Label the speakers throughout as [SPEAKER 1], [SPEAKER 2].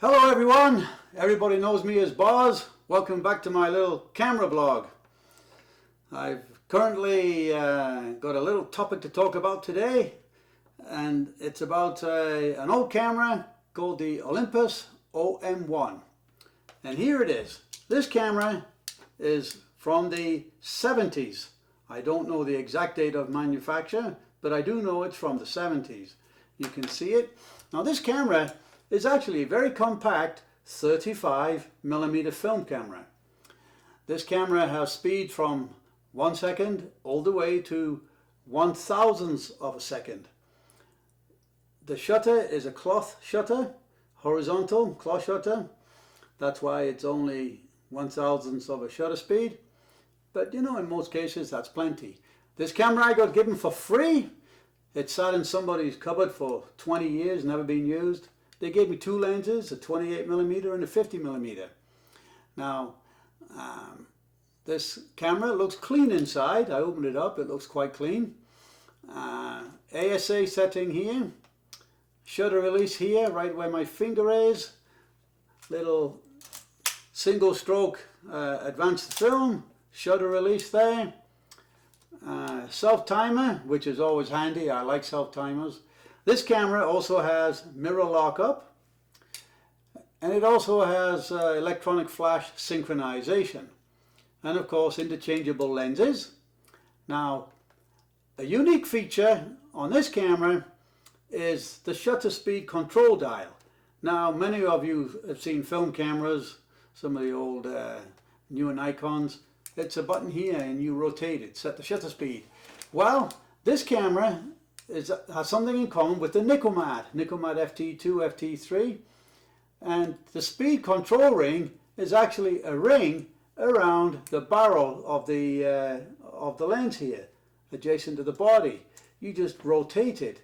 [SPEAKER 1] Hello everyone, everybody knows me as Boz. Welcome back to my little camera blog. I've currently got a little topic to talk about today, and it's about an old camera called the Olympus OM1. And here it is. This camera is from the 70s. I don't know the exact date of manufacture, but I do know it's from the 70s. You can see it. Now this camera is actually a very compact 35mm film camera. This camera has speed from 1 second all the way to 1/1000th of a second. The shutter is a cloth shutter, horizontal cloth shutter. That's why it's only 1/1000th of a shutter speed. But you know, in most cases that's plenty. This camera I got given for free. It sat in somebody's cupboard for 20 years, never been used. They gave me two lenses, a 28mm and a 50mm. Now, this camera looks clean inside. I opened it up, it looks quite clean. ASA setting here, shutter release here, right where my finger is. Little single stroke advanced film, shutter release there. Self timer, which is always handy. I like self timers. This camera also has mirror lockup, and it also has electronic flash synchronization, and of course interchangeable lenses. Now, a unique feature on this camera is the shutter speed control dial. Now, many of you have seen film cameras, some of the old newer Nikons. It's a button here and you rotate it, set the shutter speed. Well, this camera has something in common with the Nicomat FT2, FT3, and the speed control ring is actually a ring around the barrel of the lens here, adjacent to the body. You just rotate it.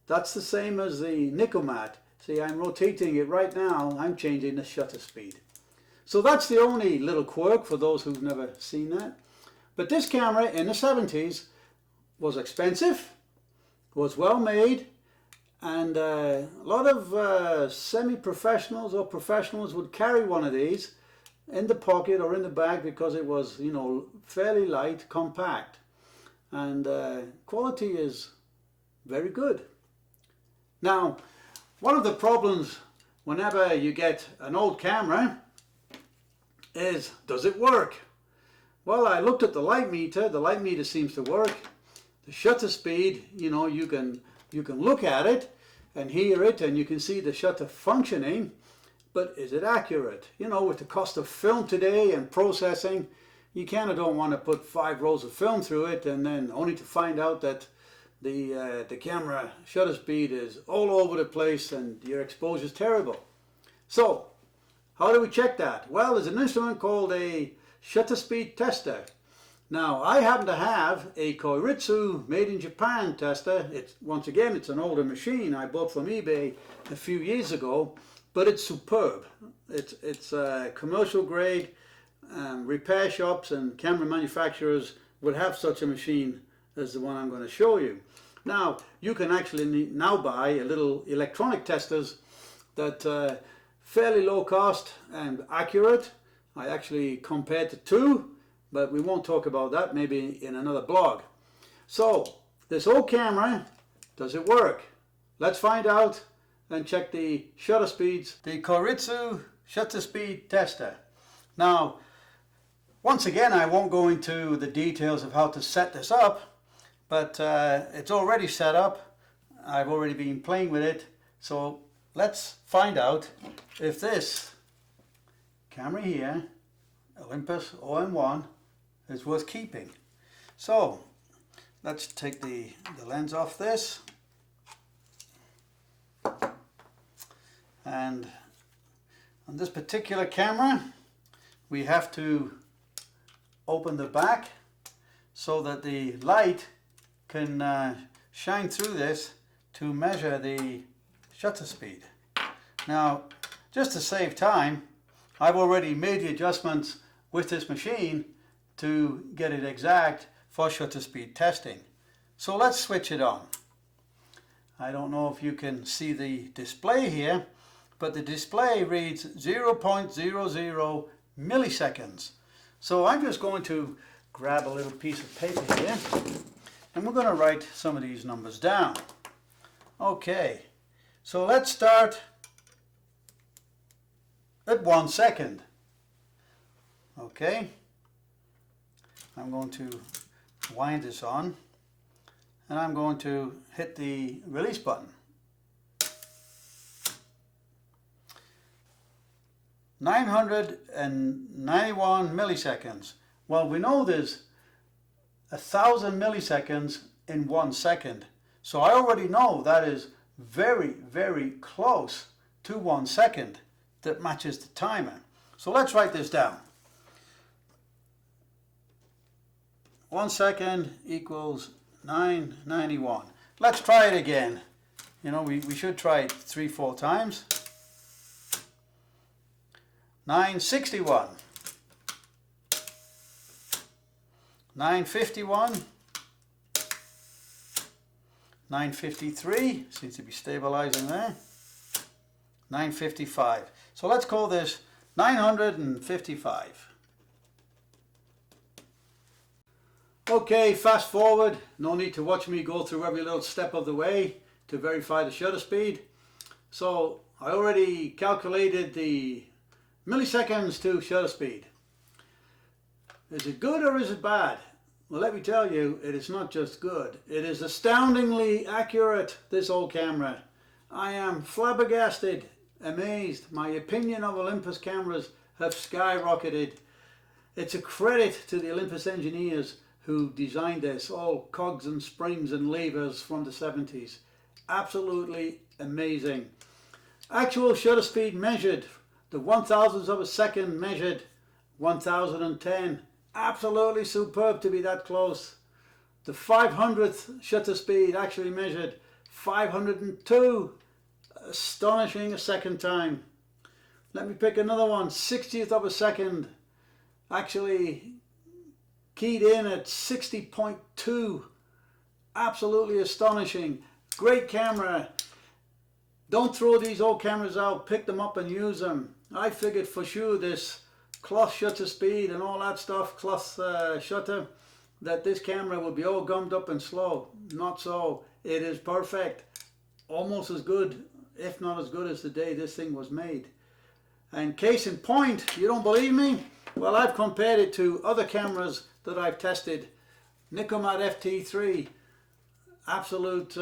[SPEAKER 1] That's the same as the Nicomat. See, I'm rotating it right now. I'm changing the shutter speed. So that's the only little quirk for those who've never seen that. But this camera in the 70s was expensive, was well made, and a lot of semi-professionals or professionals would carry one of these in the pocket or in the bag because it was, you know, fairly light, compact, and quality is very good. Now, one of the problems whenever you get an old camera is, does it work? Well, I looked at the light meter. The light meter seems to work. The shutter speed, you know, you can look at it and hear it, and you can see the shutter functioning, but is it accurate? You know, with the cost of film today and processing, you kind of don't want to put 5 rolls of film through it and then only to find out that the camera shutter speed is all over the place and your exposure is terrible. So, how do we check that? Well, there's an instrument called a shutter speed tester. Now, I happen to have a Koiritsu made in Japan tester. Once again, it's an older machine I bought from eBay a few years ago, but it's superb. It's commercial grade. Repair shops and camera manufacturers would have such a machine as the one I'm going to show you. Now, you can actually now buy a little electronic testers that fairly low cost and accurate. I actually compared the two, but we won't talk about that, maybe in another blog. So, this old camera, does it work? Let's find out and check the shutter speeds. The Koiritsu shutter speed tester. Now, once again, I won't go into the details of how to set this up, but it's already set up. I've already been playing with it. So let's find out if this camera here, Olympus OM1, is worth keeping. So let's take the lens off this, and on this particular camera we have to open the back so that the light can shine through this to measure the shutter speed. Now, just to save time, I've already made the adjustments with this machine to get it exact for shutter speed testing. So let's switch it on. I don't know if you can see the display here, but the display reads 0.00 milliseconds. So I'm just going to grab a little piece of paper here and we're going to write some of these numbers down. Okay, so let's start at 1 second. Okay, I'm going to wind this on and I'm going to hit the release button. 991 milliseconds. Well, we know there's 1,000 milliseconds in 1 second. So I already know that is very, very close to 1 second. That matches the timer. So let's write this down. 1 second equals 991. Let's try it again. You know, we should try it 3-4 times. 961. 951. 953. Seems to be stabilizing there. 955. So let's call this 955. Okay, fast forward. No need to watch me go through every little step of the way to verify the shutter speed. So I already calculated the milliseconds to shutter speed. Is it good or is it bad? Well, let me tell you, it is not just good. It is astoundingly accurate, this old camera. I am flabbergasted, amazed. My opinion of Olympus cameras have skyrocketed. It's a credit to the Olympus engineers who designed this, all cogs and springs and levers from the 70s. Absolutely amazing. Actual shutter speed measured, the 1,000th of a second measured 1,010. Absolutely superb to be that close. The 500th shutter speed actually measured 502. Astonishing a second time. Let me pick another one. 60th of a second actually keyed in at 60.2. Absolutely astonishing. Great camera. Don't throw these old cameras out. Pick them up and use them. I figured for sure this cloth shutter speed and all that stuff, cloth shutter, that this camera would be all gummed up and slow. Not so. It is perfect. Almost as good, if not as good as the day this thing was made. And case in point, you don't believe me? Well, I've compared it to other cameras that I've tested. Nikomat FT3, absolute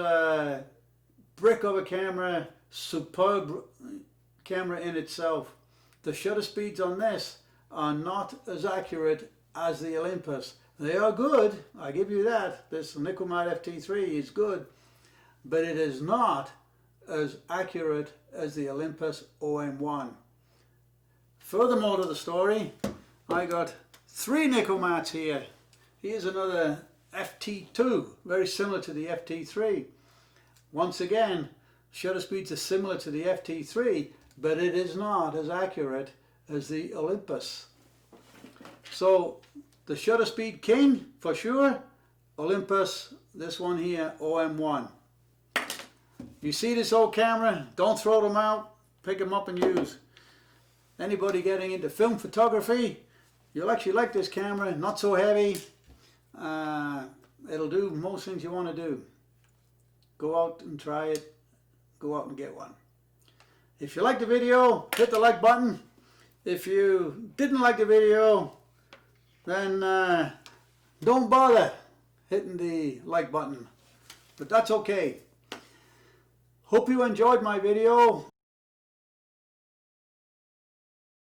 [SPEAKER 1] brick of a camera, superb camera in itself. The shutter speeds on this are not as accurate as the Olympus. They are good, I give you that. This Nikomat FT3 is good, but it is not as accurate as the Olympus OM1. Furthermore to the story, I got 3 Nikomats here. Here's another FT2, very similar to the FT3. Once again, shutter speeds are similar to the FT3, but it is not as accurate as the Olympus. So the shutter speed king for sure, Olympus, this one here, OM1. You see this old camera, don't throw them out, pick them up and use. Anybody getting into film photography, you'll actually like this camera, not so heavy. It'll do most things you want to do. Go out and try it, go out and get one. If you liked the video, hit the like button. If you didn't like the video, then don't bother hitting the like button. But that's okay. Hope you enjoyed my video.